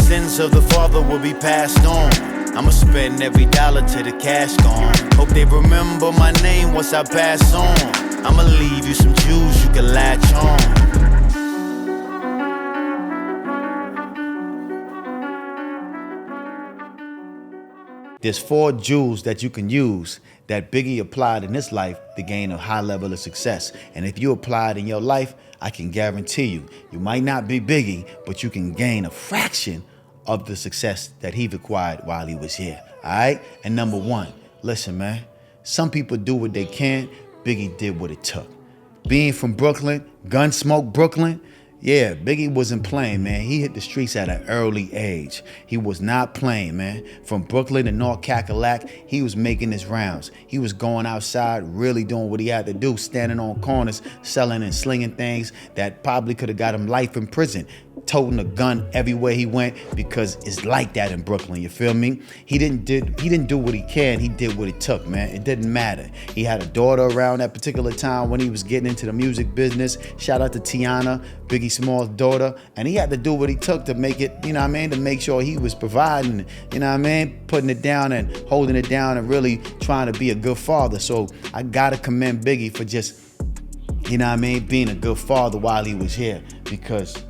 sins of the father will be passed on. I'ma spend every dollar till the cash gone. Hope they remember my name once I pass on. I'ma leave you some jewels you can latch on. There's 4 jewels that you can use that Biggie applied in his life to gain a high level of success. And if you apply it in your life, I can guarantee you, you might not be Biggie, but you can gain a fraction of the success that he acquired while he was here. All right? And number 1, listen, man. Some people do what they can. Biggie did what it took. Being from Brooklyn, Gunsmoke, Brooklyn, yeah, Biggie wasn't playing, man. He hit the streets at an early age. He was not playing, man. From Brooklyn to North Cackalack, he was making his rounds. He was going outside, really doing what he had to do, standing on corners, selling and slinging things that probably could have got him life in prison. Toting a gun everywhere he went, because it's like that in Brooklyn, you feel me? He didn't do what he can, he did what it took, man. It didn't matter. He had a daughter around that particular time when he was getting into the music business. Shout out to Tiana, Biggie Small's daughter. And he had to do what he took to make it, you know what I mean, to make sure he was providing, you know what I mean, putting it down and holding it down and really trying to be a good father. So I gotta commend Biggie for just, you know what I mean, being a good father while he was here, because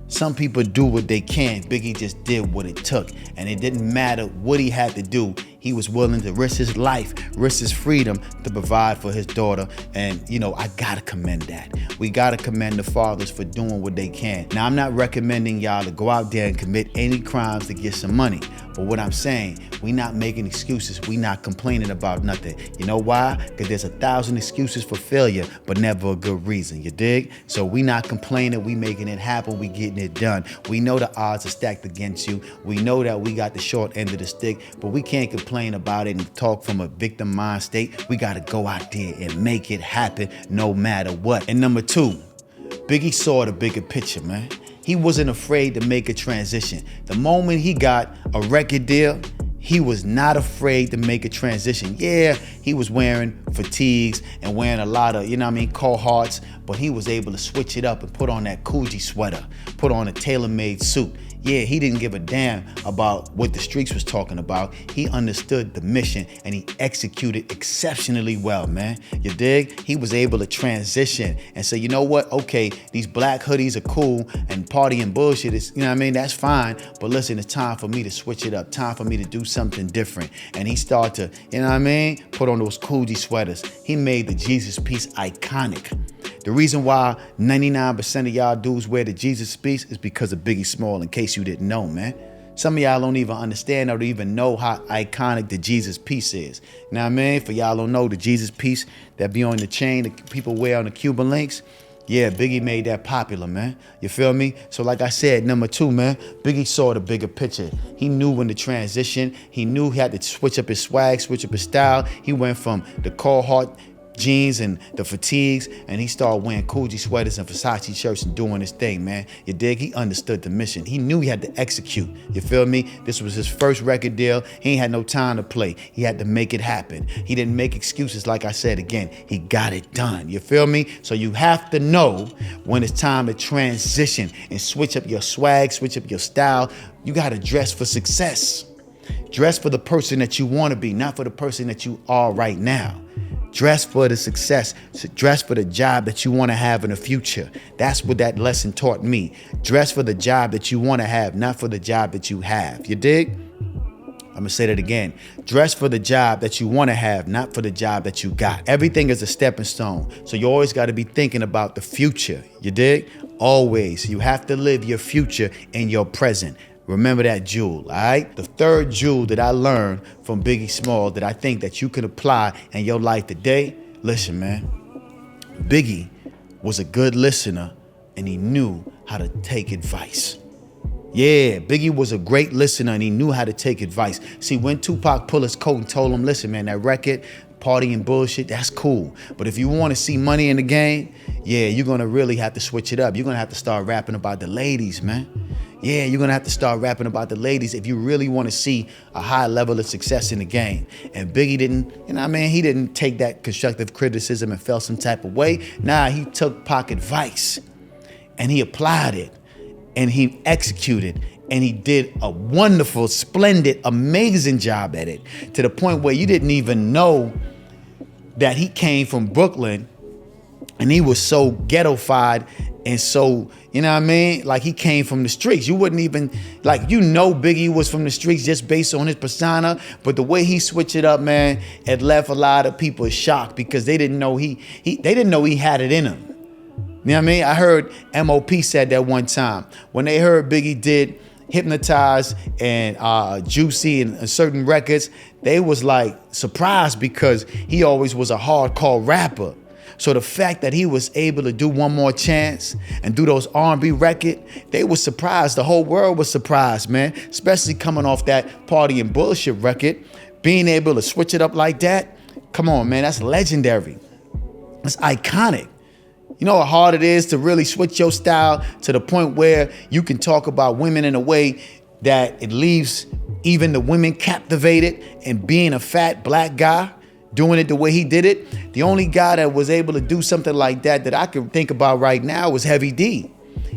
some people do what they can. Biggie just did what it took. And it didn't matter what he had to do. He was willing to risk his life, risk his freedom to provide for his daughter. And, you know, I gotta commend that. We gotta commend the fathers for doing what they can. Now, I'm not recommending y'all to go out there and commit any crimes to get some money. But what I'm saying, we not making excuses. We not complaining about nothing. You know why? Because there's 1,000 excuses for failure, but never a good reason, you dig? So we not complaining, we making it happen, we getting it done. We know the odds are stacked against you. We know that we got the short end of the stick, but we can't complain about it and talk from a victim mind state. We gotta go out there and make it happen no matter what. And number 2, Biggie saw the bigger picture, man. He wasn't afraid to make a transition. The moment he got a record deal, he was not afraid to make a transition. Yeah, he was wearing fatigues and wearing a lot of, you know what I mean, Carhartts, but he was able to switch it up and put on that Coogee sweater, put on a tailor-made suit. Yeah, he didn't give a damn about what the streets was talking about. He understood the mission and he executed exceptionally well, man. You dig? He was able to transition and say, you know what? Okay, these black hoodies are cool and party and bullshit is, you know what I mean? That's fine. But listen, it's time for me to switch it up. Time for me to do something different. And he started to, you know what I mean? Put on those Coogee sweaters. He made the Jesus piece iconic. The reason why 99% of y'all dudes wear the Jesus piece is because of Biggie Small, in case you didn't know, man. Some of y'all don't even understand or even know how iconic the Jesus piece is. You know what I mean? For y'all don't know, the Jesus piece that be on the chain that people wear on the Cuban links, yeah, Biggie made that popular, man. You feel me? So like I said, number 2, man, Biggie saw the bigger picture. He knew when to transition. He knew he had to switch up his swag, switch up his style. He went from the Carhartt jeans and the fatigues, and he started wearing Coogee sweaters and Versace shirts and doing his thing, man. You dig? He understood the mission. He knew he had to execute. You feel me? This was his first record deal. He ain't had no time to play. He had to make it happen. He didn't make excuses, like I said again. He got it done. You feel me? So you have to know when it's time to transition and switch up your swag, switch up your style. You got to dress for success. Dress for the person that you want to be, not for the person that you are right now. Dress for the success. Dress for the job that you want to have in the future. That's what that lesson taught me. Dress for the job that you want to have, not for the job that you have. You dig? I'm going to say that again. Dress for the job that you want to have, not for the job that you got. Everything is a stepping stone. So you always got to be thinking about the future. You dig? Always. You have to live your future in your present. Remember that jewel, all right? The 3rd jewel that I learned from Biggie Small that I think that you can apply in your life today, listen, man. Biggie was a good listener and he knew how to take advice. Yeah, Biggie was a great listener and he knew how to take advice. See, when Tupac pulled his coat and told him, listen, man, that record, party and bullshit, that's cool. But if you want to see money in the game, yeah, you're going to really have to switch it up. You're going to have to start rapping about the ladies, man. Yeah, you're going to have to start rapping about the ladies if you really want to see a high level of success in the game. And Biggie didn't, you know what I mean? He didn't take that constructive criticism and felt some type of way. Nah, he took Pac advice and he applied it and he executed And he did a wonderful, splendid, amazing job at it, to the point where you didn't even know that he came from Brooklyn and he was so ghettofied and so, you know what I mean? Like, he came from the streets. You wouldn't even, like, you know Biggie was from the streets just based on his persona, but the way he switched it up, man, it left a lot of people shocked because they didn't know they didn't know he had it in him. You know what I mean? I heard M.O.P. said that one time. When they heard Biggie did Hypnotize and Juicy and certain records, they was like surprised because he always was a hardcore rapper. So the fact that he was able to do One More Chance and do those R&B record, they was surprised. The whole world was surprised, man. Especially coming off that Party and Bullshit record, being able to switch it up like that. Come on, man, that's legendary. It's iconic. You know how hard it is to really switch your style to the point where you can talk about women in a way that it leaves even the women captivated, and being a fat black guy, doing it the way he did it. The only guy that was able to do something like that I can think about right now was Heavy D.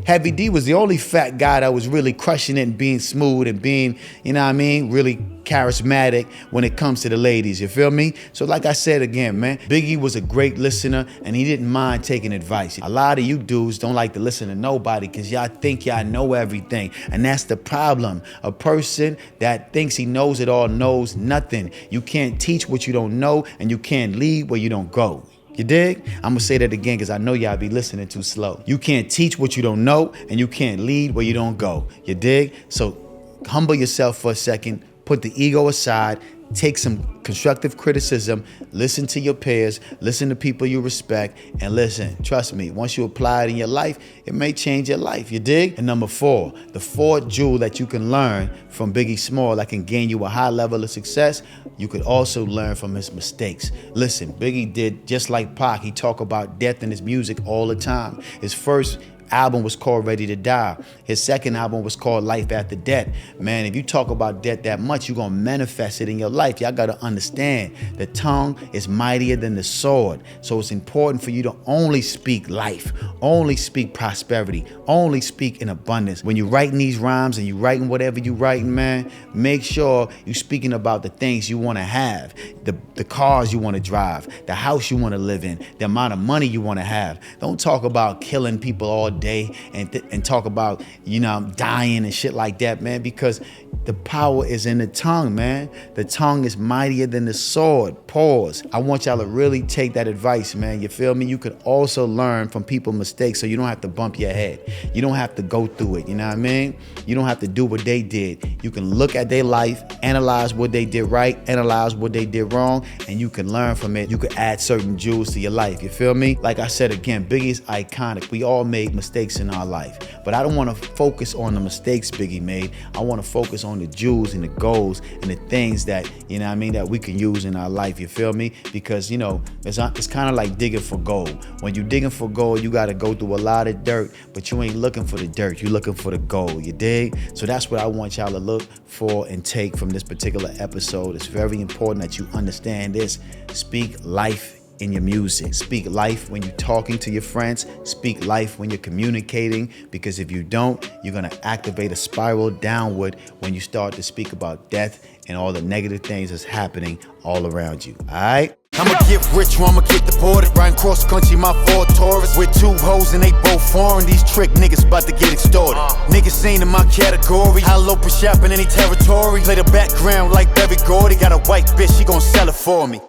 Heavy D was the only fat guy that was really crushing it and being smooth and being, you know what I mean, really charismatic when it comes to the ladies, you feel me? So like I said again, man, Biggie was a great listener and he didn't mind taking advice. A lot of you dudes don't like to listen to nobody because y'all think y'all know everything, and that's the problem. A person that thinks he knows it all knows nothing. You can't teach what you don't know, and you can't lead where you don't go. You dig? I'm gonna say that again because I know y'all be listening too slow. You can't teach what you don't know, and you can't lead where you don't go. You dig? So humble yourself for a second, put the ego aside, take some constructive criticism, listen to your peers, listen to people you respect, and listen, trust me, once you apply it in your life, it may change your life, you dig? And number 4, the 4th jewel that you can learn from Biggie Small that can gain you a high level of success, you could also learn from his mistakes. Listen, Biggie did just like Pac. He talk about death in his music all the time. His first album was called Ready to Die. His second album was called Life After Death. Man, if you talk about death that much, you're gonna manifest it in your life. Y'all gotta understand, the tongue is mightier than the sword. So it's important for you to only speak life, only speak prosperity, only speak in abundance. When you're writing these rhymes and you're writing whatever you're writing, man, make sure you're speaking about the things you wanna have, the cars you wanna drive, the house you wanna live in, the amount of money you wanna have. Don't talk about killing people all day and talk about, you know, dying and shit like that, man, because the power is in the tongue, man. The tongue is mightier than the sword. Pause. I want y'all to really take that advice, man. You feel me? You could also learn from people's mistakes so you don't have to bump your head. You don't have to go through it, you know what I mean? You don't have to do what they did. You can look at their life, analyze what they did right, analyze what they did wrong, and you can learn from it. You can add certain jewels to your life, you feel me? Like I said again, Biggie's iconic. We all made mistakes in our life, but I don't want to focus on the mistakes Biggie made. I want to focus on the jewels and the goals and the things that, you know what I mean, that we can use in our life, you feel me? Because, you know, it's kind of like digging for gold. When you're digging for gold, you got to go through a lot of dirt, but you ain't looking for the dirt, you're looking for the gold, you dig? So that's what I want y'all to look for and take from this particular episode. It's very important that you understand this. Speak life in your music. Speak life when you're talking to your friends. Speak life when you're communicating, because if you don't, you're gonna activate a spiral downward when you start to speak about death and all the negative things that's happening all around you. All right? I'ma get rich or I'ma get deported. Riding cross country, my Ford Taurus. With 2 hoes and they both foreign. These trick niggas about to get extorted. Niggas ain't in my category. High low per shop in any territory. Play the background like Berry Gordy. Got a white bitch, she gon' sell it for me.